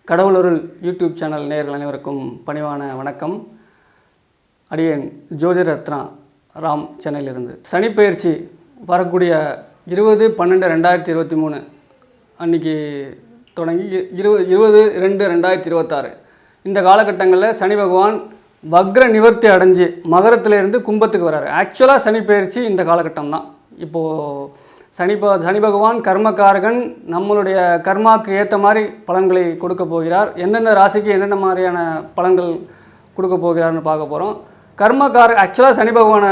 கடவுளருள் YouTube channel நேயர்கள் அனைவருக்கும் பணிவான வணக்கம். அடியேன் ஜோதிரத்னா ராம் சென்னையிலிருந்து. சனிப்பெயர்ச்சி வரக்கூடிய 20/12/2023 அன்றைக்கி தொடங்கி 20/2/2026 இந்த காலகட்டங்களில் சனி பகவான் வக்ர நிவர்த்தி அடைஞ்சு மகரத்திலேருந்து கும்பத்துக்கு வர்றாரு. ஆக்சுவலாக சனிப்பெயர்ச்சி இந்த காலகட்டம் தான். இப்போது சனி பகவான் கர்மக்காரகன், நம்மளுடைய கர்மாவுக்கு ஏற்ற மாதிரி பலன்களை கொடுக்க போகிறார். எந்தெந்த ராசிக்கு என்னென்ன மாதிரியான பலன்கள் கொடுக்க போகிறார்னு பார்க்க போகிறோம். ஆக்சுவலாக சனி பகவானை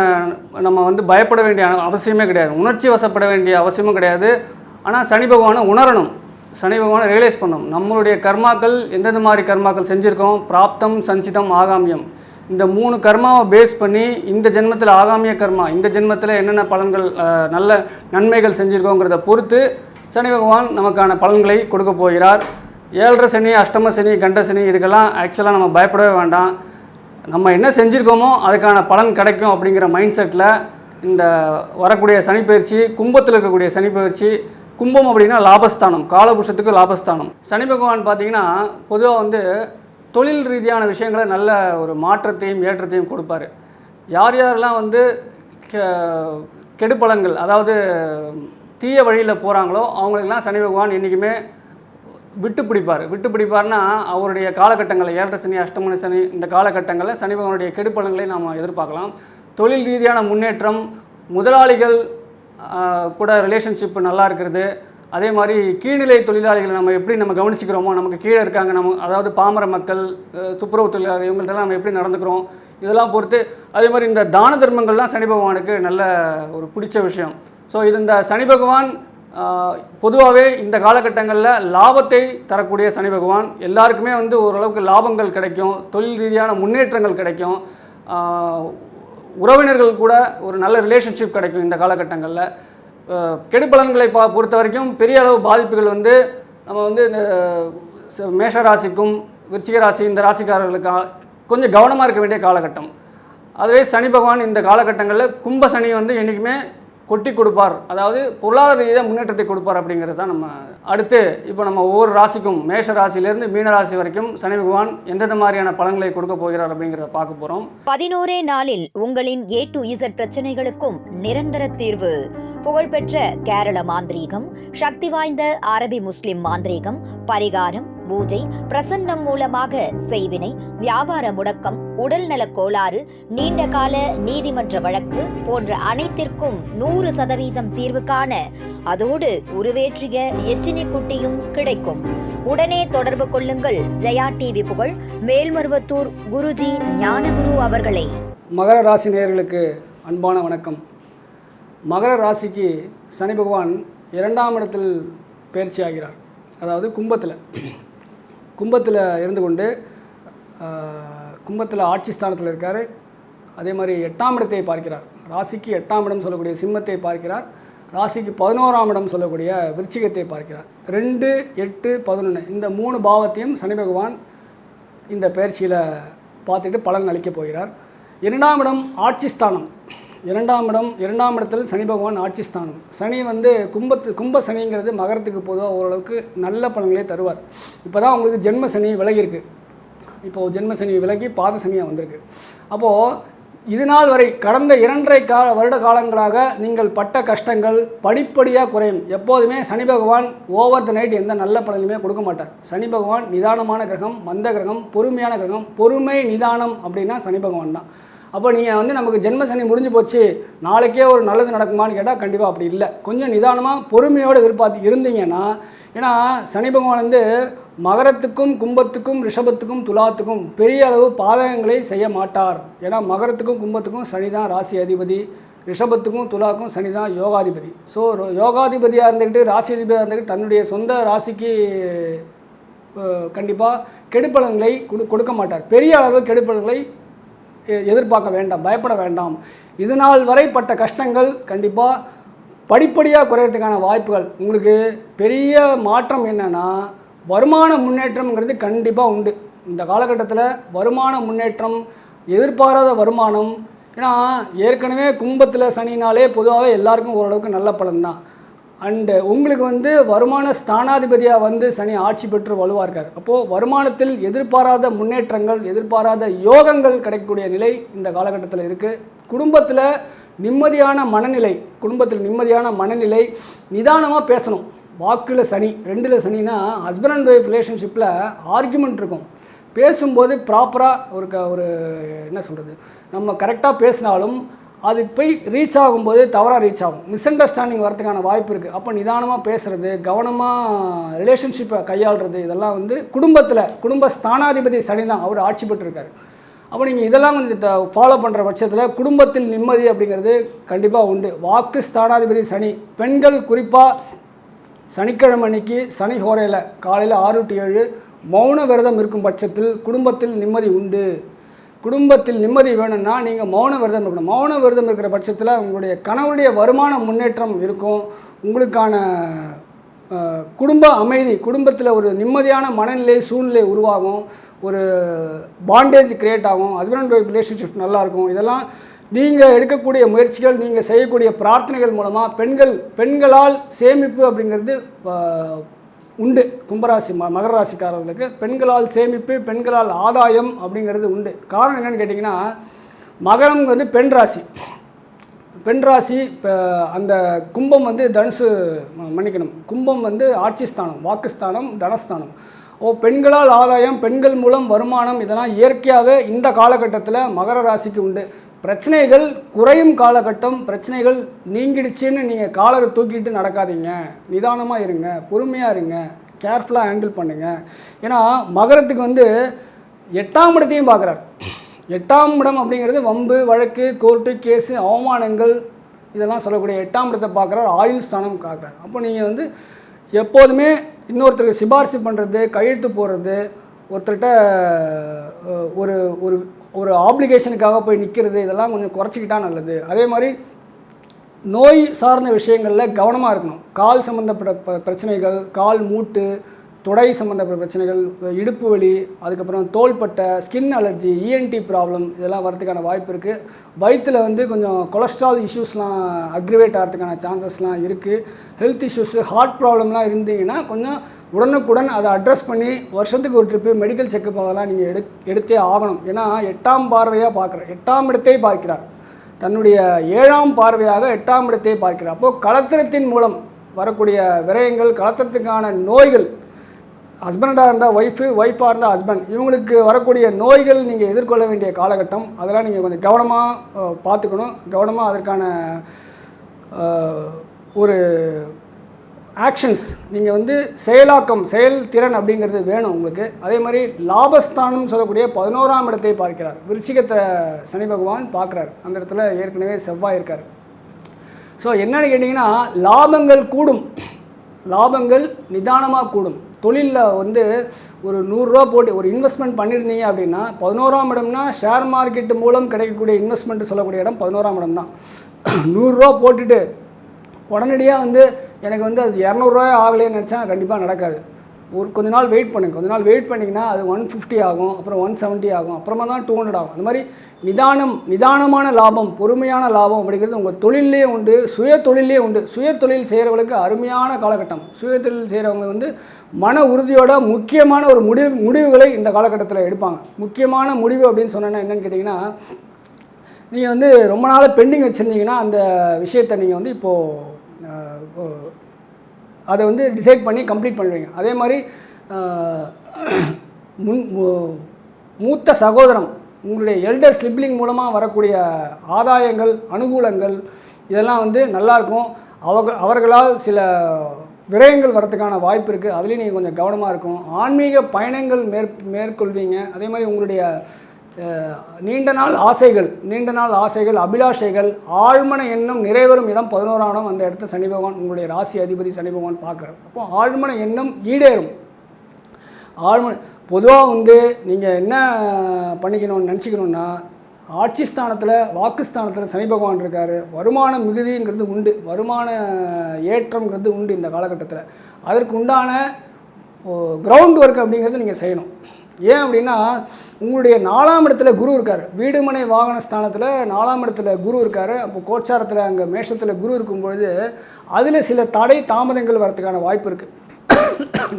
நம்ம பயப்பட வேண்டிய அவசியமே கிடையாது, உணர்ச்சி வசப்பட வேண்டிய அவசியமும் கிடையாது. ஆனால் சனி பகவானை உணரணும், சனி பகவானை ரியலைஸ் பண்ணணும். நம்மளுடைய கர்மாக்கள் எந்தெந்த மாதிரி கர்மாக்கள் செஞ்சுருக்கோம், பிராப்தம், சஞ்சிதம், ஆகாமியம், இந்த 3 கர்மாவை பேஸ் பண்ணி இந்த ஜென்மத்தில் ஆகாமிய கர்மா, இந்த ஜென்மத்தில் என்னென்ன பலன்கள் நல்ல நன்மைகள் செஞ்சுருக்கோங்கிறத பொறுத்து சனி பகவான் நமக்கான பலன்களை கொடுக்க போகிறார். 7.5 சனி, அஷ்டம சனி, கண்ட சனி, இதுக்கெல்லாம் ஆக்சுவலாக நம்ம பயப்படவே வேண்டாம். நம்ம என்ன செஞ்சுருக்கோமோ அதுக்கான பலன் கிடைக்கும் அப்படிங்கிற மைண்ட் செட்டில் இந்த வரக்கூடிய சனிப்பெயர்ச்சி, கும்பத்தில் இருக்கக்கூடிய சனிப்பெயர்ச்சி, கும்பம் அப்படின்னா லாபஸ்தானம், காலபுருஷத்துக்கு லாபஸ்தானம். சனி பகவான் பார்த்திங்கன்னா பொதுவாக தொழில் ரீதியான விஷயங்களை நல்ல ஒரு மாற்றத்தையும் ஏற்றத்தையும் கொடுப்பார். யாரெல்லாம் கெடுபலன்கள், அதாவது தீய வழியில் போகிறாங்களோ அவங்களுக்கெல்லாம் சனி பகவான் என்றைக்குமே விட்டு பிடிப்பார்னா அவருடைய காலகட்டங்களில் 7.5 சனி, அஷ்டம சனி, இந்த காலகட்டங்களில் சனி பகவானுடைய கெடுபலன்களை நாம் எதிர்பார்க்கலாம். தொழில் ரீதியான முன்னேற்றம், முதலாளிகள் கூட ரிலேஷன்ஷிப் நல்லா இருக்கிறது, அதே மாதிரி கீழ்நிலை தொழிலாளிகளை நம்ம கவனிச்சிக்கிறோமோ, நமக்கு கீழே இருக்காங்க, அதாவது பாமர மக்கள், துப்புரவு தொழிலாளர்கள், இவங்கள்ட்டெல்லாம் நம்ம எப்படி நடந்துக்கிறோம், இதெல்லாம் பொறுத்து. அதே மாதிரி இந்த தான தர்மங்கள்லாம் சனி பகவானுக்கு நல்ல ஒரு பிடிச்ச விஷயம். ஸோ இந்த சனி பகவான் பொதுவாகவே இந்த காலகட்டங்களில் லாபத்தை தரக்கூடிய சனி பகவான். எல்லாருக்குமே ஓரளவுக்கு லாபங்கள் கிடைக்கும், தொழில் ரீதியான முன்னேற்றங்கள் கிடைக்கும், உறவினர்கள் கூட ஒரு நல்ல ரிலேஷன்ஷிப் கிடைக்கும். இந்த காலகட்டங்களில் கெடுபலன்களை பொறுத்த வரைக்கும் பெரிய அளவு பாதிப்புகள் நம்ம இந்த மேஷராசிக்கும் விருச்சிக ராசி, இந்த ராசிக்காரர்களுக்கு கொஞ்சம் கவனமாக இருக்க வேண்டிய காலகட்டம். அதுவே சனி பகவான் இந்த காலகட்டங்களில் கும்ப சனி என்றைக்குமே கொட்டி கொடுப்பார், அதாவது பொருளாதார ரீதியாக முன்னேற்றத்தை கொடுப்பார் அப்படிங்கிறது தான் நம்ம. அடுத்து இப்போ நம்ம ஒவ்வொரு ராசிக்கும், மேஷ ராசியிலேருந்து மீன ராசி வரைக்கும் சனி பகவான் எந்தெந்த மாதிரியான பலன்களை கொடுக்க போகிறார் அப்படிங்கிறத பார்க்க போகிறோம். 11 நாளில் உங்களின் A to Z பிரச்சனைகளுக்கும் நிரந்தர தீர்வு. புகழ்பெற்ற கேரள மாந்திரீகம், சக்தி வாய்ந்த அரபி முஸ்லிம் மாந்திரீகம், பரிகாரம், பூஜை, பிரசன்னம் மூலமாக செய்வினை, வியாபார முடக்கம், உடல்நலக் கோளாறு, நீண்ட கால நீதிமன்ற வழக்கு போன்ற அனைத்திற்கும் 100% தீர்வு காண அதோடு உருவேற்றிய எச்சினி குட்டியும் கிடைக்கும். உடனே தொடர்பு கொள்ளுங்கள் ஜெயா டிவி புகழ் மேல்மருவத்தூர் குருஜி ஞானகுரு அவர்களை. மகர ராசி நேயர்களுக்கு அன்பான வணக்கம். மகர ராசிக்கு சனி பகவான் 2ஆம் இடத்தில் பயிற்சி ஆகிறார். அதாவது கும்பத்தில் இருந்து கொண்டு கும்பத்தில் ஆட்சி ஸ்தானத்தில் இருக்கார். அதே மாதிரி 8ஆம் இடத்தை பார்க்கிறார். ராசிக்கு 8ஆம் இடம் சொல்லக்கூடிய சிம்மத்தை பார்க்கிறார். ராசிக்கு 11ஆம் இடம் சொல்லக்கூடிய விருச்சிகத்தை பார்க்கிறார். 2, 8, 11 இந்த 3 பாவத்தையும் சனி பகவான் இந்த பயிற்சியில் பார்த்துட்டு பலன் அளிக்கப் போகிறார். 2ஆம் இடம் ஆட்சி ஸ்தானம். 2ஆம் இடத்தில் சனி பகவான் ஆட்சி ஸ்தானம். சனி கும்ப சனிங்கிறது மகரத்துக்கு பொதுவாக ஓரளவுக்கு நல்ல பலன்களே தருவார். இப்போ தான் உங்களுக்கு ஜென்ம சனி விலகிருக்கு. இப்போது ஜென்ம சனி விலகி பாத சனியாக வந்திருக்கு. அப்போது இது நாள் வரை கடந்த 2.5 வருட காலங்களாக நீங்கள் பட்ட கஷ்டங்கள் படிப்படியாக குறையும். எப்போதுமே சனி பகவான் ஓவர் த நைட் எந்த நல்ல பலனுமே கொடுக்க மாட்டார். சனி பகவான் நிதானமான கிரகம், மந்த கிரகம், பொறுமையான கிரகம். பொறுமை, நிதானம் அப்படின்னா சனி பகவான் தான். அப்போ நீங்கள் நமக்கு ஜென்ம சனி முடிஞ்சு போச்சு, நாளைக்கே ஒரு நல்லது நடக்குமான்னு கேட்டால் கண்டிப்பாக அப்படி இல்லை. கொஞ்சம் நிதானமாக பொறுமையோடு எதிர்பார்த்து இருந்தீங்கன்னா, ஏன்னா சனி பகவான் மகரத்துக்கும் கும்பத்துக்கும் ரிஷபத்துக்கும் துலாத்துக்கும் பெரிய அளவு பாதகங்களை செய்ய மாட்டார். ஏன்னா மகரத்துக்கும் கும்பத்துக்கும் சனி தான் ராசி அதிபதி, ரிஷபத்துக்கும் துலாக்கும் சனி தான் யோகாதிபதி. ஸோ யோகாதிபதியாக இருந்துக்கிட்டு, ராசி அதிபதியாக இருந்துக்கிட்டு தன்னுடைய சொந்த ராசிக்கு கண்டிப்பாக கெடுப்பலன்களை கொடுக்க மாட்டார். பெரிய அளவு கெடுப்பலன்களை எதிர்பார்க்க வேண்டாம், பயப்பட வேண்டாம். இது நாள் வரை பட்ட கஷ்டங்கள் கண்டிப்பாக படிப்படியாக குறையிறதுக்கான வாய்ப்புகள். உங்களுக்கு பெரிய மாற்றம் என்னென்னா, வருமான முன்னேற்றம்ங்கிறது கண்டிப்பாக உண்டு. இந்த காலகட்டத்தில் வருமான முன்னேற்றம், எதிர்பாராத வருமானம். ஏன்னா ஏற்கனவே கும்பத்தில் சனினாலே பொதுவாகவே எல்லாருக்கும் ஓரளவுக்கு நல்ல பலன் தான். அண்டு உங்களுக்கு வந்து வருமான ஸ்தானாதிபதியாக வந்து சனி ஆட்சி பெற்று வலுவாக இருக்கார். அப்போது வருமானத்தில் எதிர்பாராத முன்னேற்றங்கள், எதிர்பாராத யோகங்கள் கிடைக்கக்கூடிய நிலை இந்த காலகட்டத்தில் இருக்குது. குடும்பத்தில் நிம்மதியான மனநிலை, நிதானமாக பேசணும். வாக்கில் சனி, 2ல் சனினா ஹஸ்பண்ட் அண்ட் ஒய்ஃப் ரிலேஷன்ஷிப்பில் ஆர்கியூமெண்ட் இருக்கும். பேசும்போது ப்ராப்பராக ஒரு என்ன சொல்கிறது, நம்ம கரெக்டாக பேசினாலும் அது போய் ரீச் ஆகும்போது தவறாக ரீச் ஆகும். மிஸ் அண்டர்ஸ்டாண்டிங் வரதுக்கான வாய்ப்பு இருக்குது. அப்போ நிதானமாக பேசுகிறது, கவனமாக ரிலேஷன்ஷிப்பை கையாளுறது, இதெல்லாம் வந்து குடும்ப ஸ்தானாதிபதி சனி தான், அவர் ஆட்சி பெற்றிருக்காரு. அப்போ நீங்கள் இதெல்லாம் கொஞ்சம் ஃபாலோ பண்ணுற பட்சத்தில் குடும்பத்தில் நிம்மதி அப்படிங்கிறது கண்டிப்பாக உண்டு. வாக்கு ஸ்தானாதிபதி சனி, பெண்கள் குறிப்பாக சனிக்கிழமை அன்னைக்கு சனி ஹோரையில் காலையில் 6 to 7 மௌன விரதம் இருக்கும் பட்சத்தில் குடும்பத்தில் நிம்மதி உண்டு. குடும்பத்தில் நிம்மதி வேணும்னா நீங்கள் மௌன விரதம் இருக்கணும். மௌன விரதம் இருக்கிற பட்சத்தில் உங்களுடைய கணவருடைய வருமான முன்னேற்றம் இருக்கும். உங்களுக்கான குடும்ப அமைதி, குடும்பத்தில் ஒரு நிம்மதியான மனநிலை சூழ்நிலை உருவாகும். ஒரு பாண்டேஜ் கிரியேட் ஆகும். ஹஸ்பண்ட் அண்ட் ஒய்ஃப் ரிலேஷன்ஷிப் நல்லாயிருக்கும். இதெல்லாம் நீங்கள் எடுக்கக்கூடிய முயற்சிகள், நீங்கள் செய்யக்கூடிய பிரார்த்தனைகள் மூலமாக பெண்களால் சேமிப்பு அப்படிங்கிறது உண்டு. கும்பராசி மகர ராசிக்காரர்களுக்கு பெண்களால் சேமிப்பு, பெண்களால் ஆதாயம் அப்படிங்கிறது உண்டு. காரணம் என்னென்னு கேட்டிங்கன்னா, மகரம் வந்து பெண் ராசி. இப்போ அந்த கும்பம் வந்து கும்பம் வந்து ஆட்சி ஸ்தானம், வாக்குஸ்தானம், தனஸ்தானம். பெண்களால் ஆதாயம், பெண்கள் மூலம் வருமானம், இதெல்லாம் இயற்கையாகவே இந்த காலகட்டத்தில் மகர ராசிக்கு உண்டு. பிரச்சனைகள் குறையும் காலகட்டம். பிரச்சனைகள் நீங்கிடுச்சுன்னு நீங்கள் காலரை தூக்கிட்டு நடக்காதீங்க. நிதானமாக இருங்க, பொறுமையாக இருங்க, கேர்ஃபுல்லாக ஹேண்டில் பண்ணுங்கள். ஏன்னா மகரத்துக்கு வந்து 8ஆம் இடத்தையும் பார்க்குறார். 8ஆம் இடம் அப்படிங்கிறது வம்பு, வழக்கு, கோர்ட்டு, கேஸு, அவமானங்கள், இதெல்லாம் சொல்லக்கூடிய 8ஆம் இடத்தை பார்க்குறார். ஆயுள் ஸ்தானம் பார்க்குறார். அப்போ நீங்கள் வந்து எப்போதுமே இன்னொருத்தருக்கு சிபாரிசு பண்ணுறது, கையெழுத்து போடுறது, ஒருத்தர்கிட்ட ஒரு ஒரு ஒரு ஆப்ளிகேஷனுக்காக போய் நிற்கிறது, இதெல்லாம் கொஞ்சம் குறைச்சிக்கிட்டால் நல்லது. அதே மாதிரி நோய் சார்ந்த விஷயங்களில் கவனமாக இருக்கணும். கால் சம்மந்தப்பட்ட பிரச்சனைகள், கால் மூட்டு, தொடை சம்மந்தப்பட்ட பிரச்சனைகள், இடுப்பு வலி, அதுக்கப்புறம் தோள்பட்டை, ஸ்கின் அலர்ஜி, இஎன்டி ப்ராப்ளம், இதெல்லாம் வரதுக்கான வாய்ப்பு இருக்குது. வயிற்றில் வந்து கொஞ்சம் கொலஸ்ட்ரால் இஷ்யூஸ்லாம் அக்ரிவேட் ஆகிறதுக்கான சான்சஸ்லாம் இருக்குது. ஹெல்த் இஷ்யூஸு, ஹார்ட் ப்ராப்ளம்லாம் இருந்தீங்கன்னா கொஞ்சம் உடனுக்குடன் அதை அட்ரஸ் பண்ணி வருஷத்துக்கு ஒரு ட்ரிப்பு மெடிக்கல் செக்கப் அதெல்லாம் நீங்கள் எடுத்தே ஆகணும். ஏன்னா 8ஆம் பார்வையாக பார்க்குறார், 8ஆம் இடத்தை பார்க்கிறார். தன்னுடைய 7ஆம் பார்வையாக 8ஆம் இடத்தை பார்க்கிறார். அப்போது கலத்திரத்தின் மூலம் வரக்கூடிய விரயங்கள், கலத்திரத்துக்கான நோய்கள், ஹஸ்பண்டாக இருந்தால் ஒய்ஃபாக இருந்தால் ஹஸ்பண்ட், இவங்களுக்கு வரக்கூடிய நோய்கள் நீங்கள் எதிர்கொள்ள வேண்டிய காலகட்டம். அதெல்லாம் நீங்கள் கொஞ்சம் கவனமாக பார்த்துக்கணும். கவனமாக அதற்கான ஒரு ஆக்ஷன்ஸ் நீங்கள் வந்து செயல்திறன் அப்படிங்கிறது வேணும் உங்களுக்கு. அதே மாதிரி லாபஸ்தானம் சொல்லக்கூடிய 11ஆம் இடத்தை பார்க்கிறார். விருச்சிகத்தை சனி பகவான் பார்க்குறார். அந்த இடத்துல ஏற்கனவே செவ்வாய் இருக்கார். ஸோ என்னென்னு கேட்டிங்கன்னா, லாபங்கள் கூடும், லாபங்கள் நிதானமாக கூடும். தொழிலில் வந்து ஒரு 100 ரூபா போட்டு ஒரு இன்வெஸ்ட்மெண்ட் பண்ணியிருந்தீங்க அப்படின்னா, 11ஆம் இடம்னா ஷேர் மார்க்கெட்டு மூலம் கிடைக்கக்கூடிய இன்வெஸ்ட்மெண்ட்டு சொல்லக்கூடிய இடம் 11ஆம் இடம் தான். 100 ரூபா போட்டுட்டு உடனடியாக வந்து எனக்கு வந்து அது 200 ரூபாய் ஆகலைன்னு நினச்சா கண்டிப்பாக நடக்காது. கொஞ்ச நாள் வெயிட் பண்ணுங்க. கொஞ்ச நாள் வெயிட் பண்ணிங்கன்னா அது 150 ஆகும், அப்புறம் 170 ஆகும், அப்புறமா தான் 200 ஆகும். அந்த மாதிரி நிதானமான லாபம், பொறுமையான லாபம் அப்படிங்கிறது உங்கள் தொழிலே உண்டு, சுய தொழில் செய்கிறவங்களுக்கு அருமையான காலகட்டம். சுய தொழில் செய்கிறவங்க வந்து மன உறுதியோட முக்கியமான ஒரு முடிவுகளை இந்த காலகட்டத்தில் எடுப்பாங்க. முக்கியமான முடிவு அப்படின்னு சொன்னேன்னா என்னென்னு கேட்டிங்கன்னா, நீங்கள் வந்து ரொம்ப நாள் பெண்டிங் வச்சுருந்தீங்கன்னா அந்த விஷயத்தை நீங்கள் வந்து இப்போது அதை வந்து டிசைட் பண்ணி கம்ப்ளீட் பண்ணுவீங்க. அதே மாதிரி மூத்த சகோதரம், உங்களுடைய எல்டர் சிப்ளிங் மூலமாக வரக்கூடிய ஆதாயங்கள், அனுகூலங்கள், இதெல்லாம் வந்து நல்லாயிருக்கும். அவர்களால் சில விரயங்கள் வரதுக்கான வாய்ப்பு இருக்குது. அதுலேயும் நீங்கள் கொஞ்சம் கவனமாக இருக்கும். ஆன்மீக பயணங்கள் மேற்கொள்வீங்க. அதே மாதிரி உங்களுடைய நீண்ட நாள் ஆசைகள், அபிலாஷைகள், ஆழ்மன எண்ணம் நிறைவேறும் இடம் 11ஆம் இடம். அந்த இடத்த சனி பகவான், உங்களுடைய ராசி அதிபதி சனி பகவான் பார்க்குறாரு. அப்போ ஆழ்மன எண்ணம் ஈடேறும். பொதுவாக வந்து நீங்கள் என்ன பண்ணிக்கணும்னு நினச்சிக்கணுன்னா, ஆட்சி ஸ்தானத்தில், வாக்குஸ்தானத்தில் சனி பகவான் இருக்கார். வருமான மிகுதிங்கிறது உண்டு, வருமான ஏற்றம்ங்கிறது உண்டு இந்த காலகட்டத்தில். அதற்கு உண்டான கிரவுண்ட் ஒர்க் அப்படிங்கிறது நீங்கள் செய்யணும். ஏன் அப்படின்னா உங்களுடைய 4ஆம் இடத்துல குரு இருக்கார், வீடுமனை வாகன ஸ்தானத்தில் 4ஆம் இடத்துல குரு இருக்கார். அப்போ கோச்சாரத்தில் அங்கே மேஷத்தில் குரு இருக்கும்பொழுது அதில் சில தடை தாமதங்கள் வரதுக்கான வாய்ப்பு இருக்குது.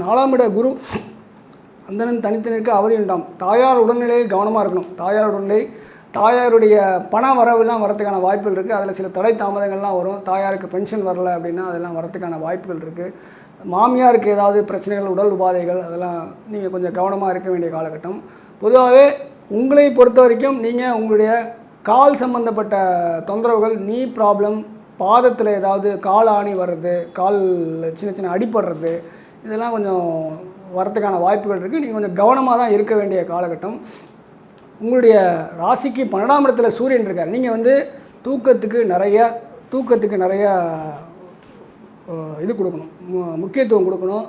4ஆம் இட குரு அந்தனன் தனித்தனிற்கு அவதி உண்டாம். தாயார் உடல்நிலையில் கவனமாக இருக்கணும். தாயார் உடல்நிலை, தாயாருடைய பண வரவுலாம் வரதுக்கான வாய்ப்புகள் இருக்குது. அதில் சில தடை தாமதங்கள்லாம் வரும். தாயாருக்கு பென்ஷன் வரலை அப்படின்னா அதெல்லாம் வரதுக்கான வாய்ப்புகள் இருக்குது. மாமியாருக்கு ஏதாவது பிரச்சனைகள், உடல் உபாதைகள், அதெல்லாம் நீங்கள் கொஞ்சம் கவனமாக இருக்க வேண்டிய காலகட்டம். பொதுவாகவே உங்களை பொறுத்த வரைக்கும் நீங்கள் உங்களுடைய கால் சம்பந்தப்பட்ட தொந்தரவுகள், நீ ப்ராப்ளம், பாதத்தில் ஏதாவது கால் ஆணி வர்றது, கால் சின்ன சின்ன அடிப்படுறது, இதெல்லாம் கொஞ்சம் வரத்துக்கான வாய்ப்புகள் இருக்குது. நீங்கள் கொஞ்சம் கவனமாக தான் இருக்க வேண்டிய காலகட்டம். உங்களுடைய ராசிக்கு 12ஆம் இடத்துல சூரியன் இருக்கார். நீங்கள் வந்து தூக்கத்துக்கு நிறைய இது கொடுக்கணும், முக்கியத்துவம் கொடுக்கணும்.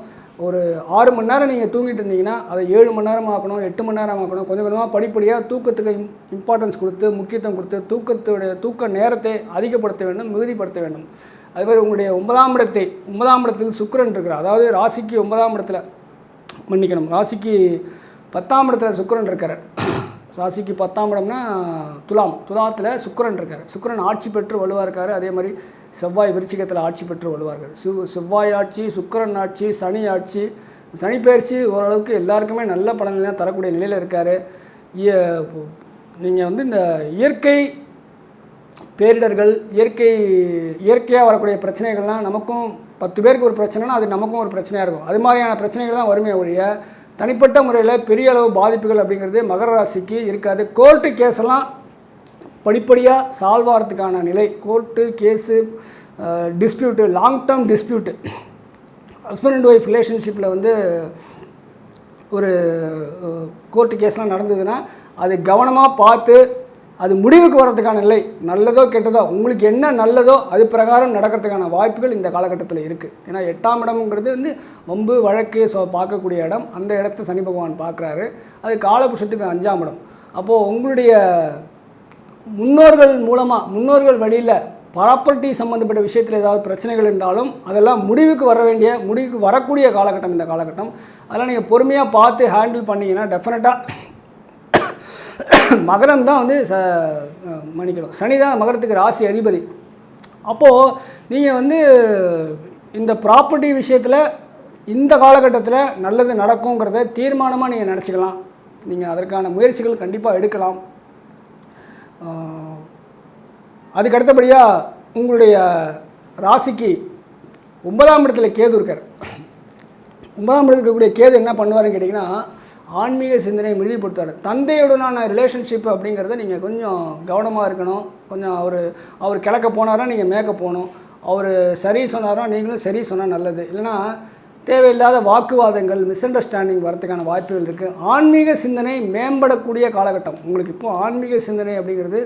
ஒரு 6 மணி நேரம் நீங்கள் தூங்கிட்டு இருந்தீங்கன்னா அதை 7 மணி நேரம் ஆக்கணும், 8 மணி நேரம் ஆக்கணும். கொஞ்சம் கொஞ்சமாக படிப்படியாக தூக்கத்துக்கு இம்பார்ட்டன்ஸ் கொடுத்து, முக்கியத்துவம் கொடுத்து தூக்க நேரத்தை அதிகப்படுத்த வேண்டும், மிகுதிப்படுத்த வேண்டும். அதுமாதிரி உங்களுடைய 9ஆம் இடத்தில் சுக்கிரன் இருக்கிறார். அதாவது ராசிக்கு 9ஆம் இடத்துல, மன்னிக்கணும், ராசிக்கு 10ஆம் இடத்துல சுக்கிரன் இருக்கார். ராசிக்கு 10ஆம் இடம்னா துலாத்தில் சுக்கிரன் இருக்கார். சுக்கிரன் ஆட்சி பெற்று வலுவாக இருக்கார். அதே மாதிரி செவ்வாய் விருச்சிகத்தில் ஆட்சி பெற்று வலுவாக இருக்கார். செவ்வாய் ஆட்சி, சுக்கிரன் ஆட்சி, சனி ஆட்சி, சனி பயிற்சி ஓரளவுக்கு எல்லாருக்குமே நல்ல பலன்கள்லாம் தரக்கூடிய நிலையில் இருக்கார். நீங்கள் வந்து இந்த இயற்கை பேரிடர்கள், இயற்கையாக வரக்கூடிய பிரச்சனைகள்லாம் நமக்கும் 10 பேருக்கு ஒரு பிரச்சனைனா அது நமக்கும் ஒரு பிரச்சனையாக இருக்கும். அது மாதிரியான பிரச்சனைகள் தான் வறுமையை ஒழிய தனிப்பட்ட முறையில் பெரிய அளவு பாதிப்புகள் அப்படிங்கிறது மகர ராசிக்கு இருக்காது. கோர்ட்டு கேஸெல்லாம் படிப்படியாக சால்வ் ஆகிறதுக்கான நிலை, court case, dispute, long term dispute, husband and wife ரிலேஷன்ஷிப்பில் வந்து ஒரு கோர்ட்டு கேஸ்லாம் நடந்ததுன்னா அது கவனமாக பார்த்து அது முடிவுக்கு வர்றதுக்கான நிலை, நல்லதோ கெட்டதோ உங்களுக்கு என்ன நல்லதோ அது பிரகாரம் நடக்கிறதுக்கான வாய்ப்புகள் இந்த காலகட்டத்தில் இருக்குது. ஏன்னா 8ஆம் இடம்ங்கிறது வந்து வம்பு வழக்கு பார்க்கக்கூடிய இடம். அந்த இடத்த சனி பகவான் பார்க்குறாரு. அது காலபுருஷத்துக்கு 5ஆம் இடம். அப்போது உங்களுடைய முன்னோர்கள் வழியில் ப்ராப்பர்ட்டி சம்மந்தப்பட்ட விஷயத்தில் ஏதாவது பிரச்சனைகள் இருந்தாலும் அதெல்லாம் முடிவுக்கு வரக்கூடிய காலகட்டம் இந்த காலகட்டம். அதெல்லாம் நீங்கள் பொறுமையாக பார்த்து ஹேண்டில் பண்ணிங்கன்னா டெஃபினட்டாக மகரம் தான் வந்து மன்னிக்கணும், சனி தான் மகரத்துக்கு ராசி அதிபதி. அப்போது நீங்கள் வந்து இந்த ப்ராப்பர்ட்டி விஷயத்தில் இந்த காலகட்டத்தில் நல்லது நடக்குங்கிறத தீர்மானமாக நீங்கள் நினச்சிக்கலாம். நீங்கள் அதற்கான முயற்சிகள் கண்டிப்பாக எடுக்கலாம். அதுக்கு அடுத்தபடியாக உங்களுடைய ராசிக்கு 9ஆம் இடத்துல கேது இருக்கார். 9ஆம் இடத்துல இருக்கக்கூடிய கேது என்ன பண்ணுவாருன்னு கேட்டிங்கன்னா ஆன்மீக சிந்தனையை மிகுதிப்படுத்துவார். தந்தையுடனான ரிலேஷன்ஷிப் அப்படிங்கிறத நீங்கள் கொஞ்சம் கவனமாக இருக்கணும். கொஞ்சம் அவர் கிழக்க போனாரா நீங்கள் மேற்க போகணும். அவர் சரி சொன்னாரா நீங்களும் சரி சொன்னால் நல்லது. இல்லைனா தேவையில்லாத வாக்குவாதங்கள், மிஸ் அண்டர்ஸ்டாண்டிங் வரதுக்கான வாய்ப்புகள் இருக்குது. ஆன்மீக சிந்தனை மேம்படக்கூடிய காலகட்டம் உங்களுக்கு. இப்போது ஆன்மீக சிந்தனை அப்படிங்கிறது,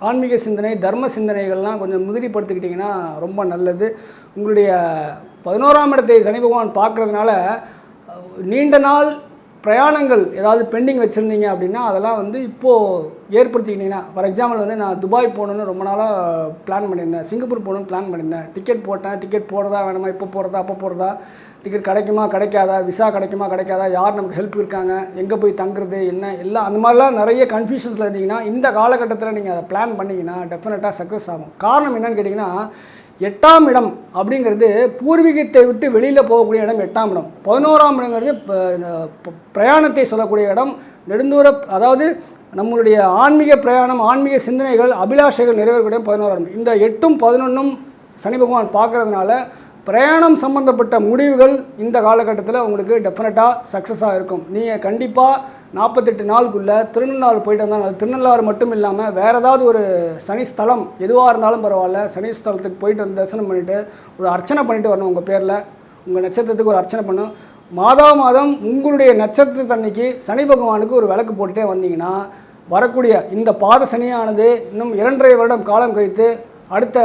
ஆன்மீக சிந்தனை, தர்ம சிந்தனைகள்லாம் கொஞ்சம் மிகுதிப்படுத்திக்கிட்டிங்கன்னா ரொம்ப நல்லது. உங்களுடைய 11ஆம் இடத்தை சனி பகவான் பார்க்குறதுனால நீண்ட நாள் பிரயாணங்கள் ஏதாவது பெண்டிங் வச்சுருந்தீங்க அப்படின்னா அதெல்லாம் வந்து இப்போது ஏற்படுத்திக்கிட்டிங்கன்னா, ஃபார் எக்ஸாம்பிள் வந்து நான் துபாய் போகணுன்னு ரொம்ப நாளாக பிளான் பண்ணியிருந்தேன், சிங்கப்பூர் போகணுன்னு பிளான் பண்ணியிருந்தேன், டிக்கெட் போட்டேன், டிக்கெட் போடுறதா வேணுமா, இப்போ போடுறதா அப்போ போடுறதா, டிக்கெட் கிடைக்குமா கிடைக்காதா, விசா கிடைக்குமா கிடைக்காதா, யார் நமக்கு ஹெல்ப் இருக்காங்க, எங்கே போய் தங்குறது என்ன, எல்லாம் அந்த மாதிரிலாம் நிறைய கன்ஃபியூஷன்ஸில் இருந்தீங்கன்னா இந்த காலகட்டத்தில் நீங்கள் அதை பிளான் பண்ணிங்கன்னா டெஃபினட்டாக சக்ஸஸ் ஆகும். காரணம் என்னன்னு கேட்டிங்கன்னா 8ஆம் இடம் அப்படிங்கிறது பூர்வீகத்தை விட்டு வெளியில் போகக்கூடிய இடம் 8ஆம் இடம். 11ஆம் இடங்கிறது பிரயாணத்தை சொல்லக்கூடிய இடம், நெடுந்தூர, அதாவது நம்மளுடைய ஆன்மீக பிரயாணம், ஆன்மீக சிந்தனைகள், அபிலாஷைகள் நிறைவேறக்கூடிய 11ஆம் இடம். இந்த 8ம் 11ம் சனி பகவான் பார்க்குறதுனால பிரயாணம் சம்மந்தப்பட்ட முடிவுகள் இந்த காலகட்டத்தில் உங்களுக்கு டெஃபினட்டாக சக்ஸஸாக இருக்கும். நீங்கள் கண்டிப்பாக 48 நாளுக்குள்ளே திருநள்ளாறு போயிட்டு வந்தால், அது திருநள்ளாறு மட்டும் இல்லாமல் வேறு ஏதாவது ஒரு சனி ஸ்தலம் எதுவாக இருந்தாலும் பரவாயில்ல, சனி ஸ்தலத்துக்கு போயிட்டு வந்து தரிசனம் பண்ணிவிட்டு ஒரு அர்ச்சனை பண்ணிவிட்டு வரணும். உங்கள் பேரில் உங்கள் நட்சத்திரத்துக்கு ஒரு அர்ச்சனை பண்ணணும். மாதம் உங்களுடைய நட்சத்திரத்தன்னைக்கு சனி பகவானுக்கு ஒரு விளக்கு போட்டுகிட்டே வந்தீங்கன்னா வரக்கூடிய இந்த பாத சனியானது இன்னும் 2.5 வருடம் காலம் கழித்து அடுத்த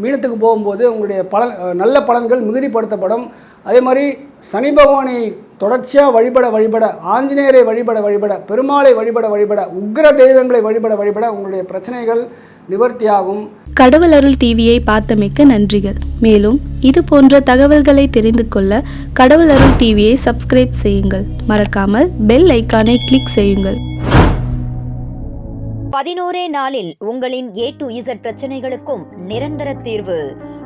மீனத்துக்கு போகும்போது உங்களுடைய நல்ல பலன்கள் மிகுதிப்படுத்தப்படும். அதே மாதிரி சனி பகவானை தொடர்ச்சியாக வழிபட ஆஞ்சநேயரை வழிபட பெருமாளை வழிபட உக்ர தெய்வங்களை வழிபட உங்களுடைய பிரச்சனைகள் நிவர்த்தியாகும். கடவுள் அருள் டிவியை பார்த்தமைக்க நன்றிகள். மேலும் இது போன்ற தகவல்களை தெரிந்து கொள்ள கடவுள் அருள் டிவியை சப்ஸ்கிரைப் செய்யுங்கள். மறக்காமல் பெல் ஐக்கானை கிளிக் செய்யுங்கள். 11 நாளில் உங்களின் A to Z பிரச்சனைகளுக்கும் நிரந்தர தீர்வு.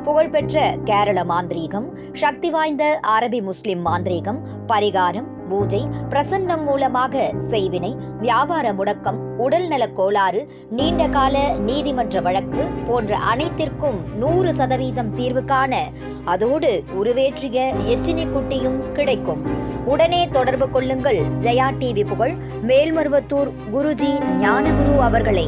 புகழ்பெற்ற கேரள மாந்திரீகம், சக்தி வாய்ந்த அரபி முஸ்லிம் மாந்திரீகம், பரிகாரம், பூஜை, பிரசன்னம் மூலமாக செய்வினை, வியாபார முடக்கம், உடல்நலக் கோளாறு, நீண்ட கால நீதிமன்ற வழக்கு போன்ற அனைத்திற்கும் 100% தீர்வு காண அதோடு உருவேற்றிய எச்சினி குட்டியும் கிடைக்கும். உடனே தொடர்பு கொள்ளுங்கள் ஜெயா டிவி புகழ் மேல்மருவத்தூர் குருஜி ஞானகுரு அவர்களை.